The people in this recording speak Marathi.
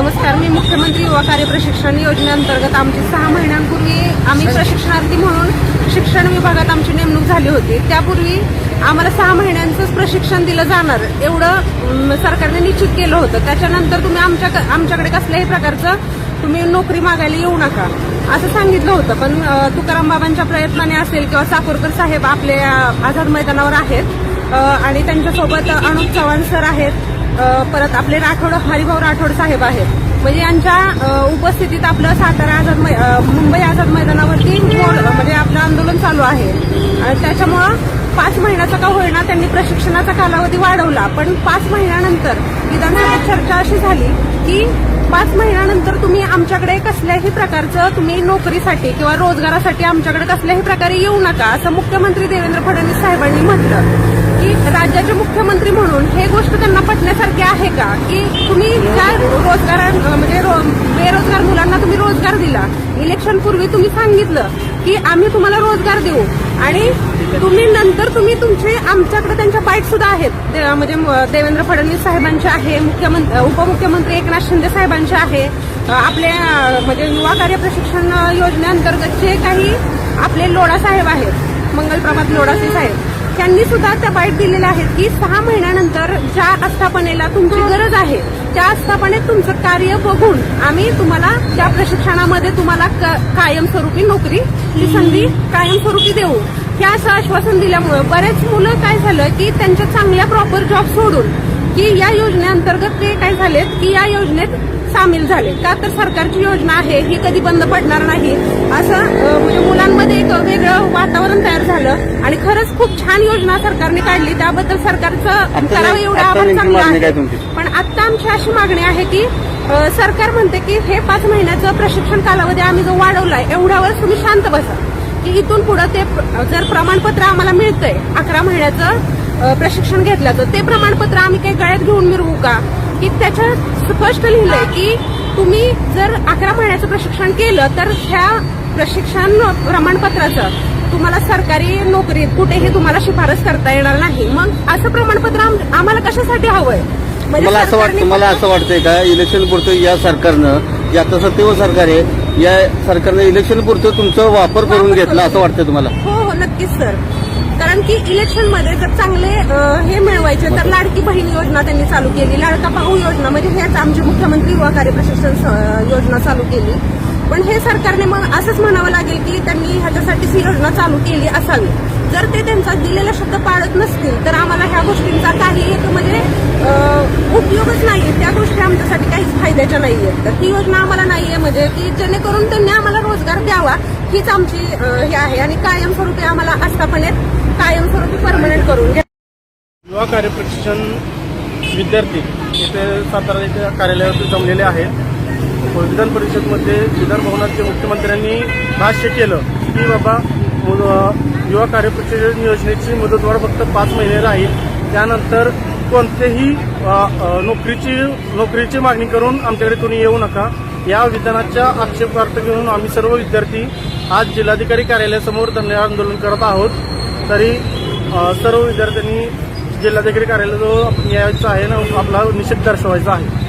नमस्कार. मी मुख्यमंत्री युवा कार्य प्रशिक्षण योजनेअंतर्गत आमची 6 महिन्यांपूर्वी आम्ही प्रशिक्षणार्थी म्हणून शिक्षण विभागात आमची नेमणूक झाली होती. त्यापूर्वी आम्हाला 6 महिन्यांचंच प्रशिक्षण दिलं जाणार एवढं सरकारने निश्चित केलं होतं. त्याच्यानंतर तुम्ही आमच्याकडे कसल्याही प्रकारचं तुम्ही नोकरी मागायला येऊ नका असं सांगितलं होतं. पण तुकाराम बाबांच्या प्रयत्नाने असेल किंवा चाकूरकर साहेब आपले आझाद मैदानावर आहेत आणि त्यांच्यासोबत अनुप चव्हाण सर आहेत, परत आपले हरिभाऊ राठोड साहेब आहेत. म्हणजे यांच्या उपस्थितीत आपलं मुंबई आझाद मैदानावरती म्हणजे आपलं आंदोलन चालू आहे. त्याच्यामुळं 5 महिन्याचा का होईना त्यांनी प्रशिक्षणाचा कालावधी वाढवला. पण 5 महिन्यानंतर विधानसभेत चर्चा अशी झाली की 5 महिन्यानंतर तुम्ही आमच्याकडे कसल्याही प्रकारचं तुम्ही नोकरीसाठी किंवा रोजगारासाठी आमच्याकडे कसल्याही प्रकारे येऊ नका असं मुख्यमंत्री देवेंद्र फडणवीस साहेबांनी म्हटलं. की राज्याचे मुख्यमंत्री म्हणून हे गोष्ट त्यांना पटण्यासारखी आहे का की तुम्ही त्या म्हणजे बेरोजगार मुलांना तुम्ही रोजगार दिला. इलेक्शन पूर्वी तुम्ही सांगितलं की आम्ही तुम्हाला रोजगार देऊ आणि नंतर तुम्ही तुमचे आमच्याकडे त्यांच्या बाईट सुद्धा आहेत म्हणजे देवेंद्र फडणवीस साहेबांचे आहे, उपमुख्यमंत्री एकनाथ शिंदे साहेबांचे आहे, आपले म्हणजे युवा कार्य प्रशिक्षण योजनेअंतर्गत जे काही आपले लोढा साहेब आहेत, मंगलप्रभात लोढासे साहेब, त्यांनी सुद्धा त्या बाईट दिलेल्या आहेत की 6 महिन्यानंतर ज्या आस्थापनेला तुमची गरज आहे त्या आस्थापनेत तुमचं कार्य बघून आम्ही तुम्हाला त्या प्रशिक्षणामध्ये तुम्हाला कायमस्वरूपी नोकरीची संधी कायमस्वरूपी देऊ हे असं आश्वासन दिल्यामुळे बरेच मुलं काय झालं की त्यांच्या चांगल्या प्रॉपर जॉब सोडून की या योजनेअंतर्गत ते काय झालेत की या योजनेत सामील झाले. का तर सरकारची योजना आहे ही कधी बंद पडणार नाही असं म्हणजे मुलांमध्ये एक वेगळं वातावरण तयार झालं आणि खरंच खूप छान योजना सरकारने काढली. त्याबद्दल सरकारचं करावं एवढं आभार चांगलं आहे. पण आता आमची अशी मागणी आहे की सरकार म्हणते की हे 5 महिन्याचं प्रशिक्षण कालावधी आम्ही जो वाढवलाय एवढ्यावर तुम्ही शांत बसा की इथून पुढे ते जर प्रमाणपत्र आम्हाला मिळतंय 11 महिन्याचं प्रशिक्षण घेतल्याचं ते प्रमाणपत्र आम्ही काही गळ्यात घेऊन मिरवू का की त्याच्यात स्पष्ट लिहिलंय की तुम्ही जर 11 महिन्याचं प्रशिक्षण केलं तर ह्या प्रशिक्षण प्रमाणपत्राचं तुम्हाला सरकारी नोकरीत कुठेही तुम्हाला शिफारस करता येणार नाही. मग असं प्रमाणपत्र आम्हाला कशासाठी हवंय? मला असं वाटतंय का इलेक्शन पुरतं या सरकारनं जे आता सत्तेवर सरकार आहे या सरकारनं इलेक्शन पुरतं तुमचा वापर करून घेतला असं वाटतंय तुम्हाला? हो नक्कीच सर. कारण की इलेक्शनमध्ये जर चांगले हे मिळवायचे तर लाडकी बहीण योजना त्यांनी चालू केली, लाडका भाऊ योजना म्हणजे हेच आमचे मुख्यमंत्री युवा कार्य प्रशिक्षण योजना चालू केली. पण हे सरकारने मग असंच म्हणावं लागेल की त्यांनी ह्याच्यासाठीच ही योजना चालू केली असावी. जर ते त्यांचा दिलेला शब्द पाळत नसतील तर आम्हाला ह्या गोष्टींचा काही एक म्हणजे उपयोगच नाहीये. त्या गोष्टी आमच्यासाठी काहीच फायद्याच्या नाहीये. तर ही योजना आम्हाला नाहीये म्हणजे की जेणेकरून त्यांनी आम्हाला रोजगार द्यावा हीच आमची हे आहे आणि कायमस्वरूपी आम्हाला आस्थापनेत कायमस्वरूपी परमनंट करून घ्या. युवा कार्य प्रशिक्षण विद्यार्थी इथे सातारा येथे कार्यालयावरती जमलेले आहेत. विधान परिषदमध्ये विधान भवनात मुख्यमंत्र्यांनी भाष्य केलं की बाबा युवा कार्य प्रशिक्षण योजनेची मुदतवाढ फक्त 5 महिने राहील, त्यानंतर कोणतेही नोकरीची मागणी करून आमच्याकडे कोणी येऊ नका. या विधानाच्या आक्षेपार्थ घेऊन आम्ही सर्व विद्यार्थी आज जिल्हाधिकारी कार्यालयासमोर धरणे आंदोलन करत आहोत. तरी सर्व विद्यार्थ्यांनी जिल्हाधिकारी कार्यालयाजवळ यायचं आहे ना आपला निषेध दर्शवायचा आहे.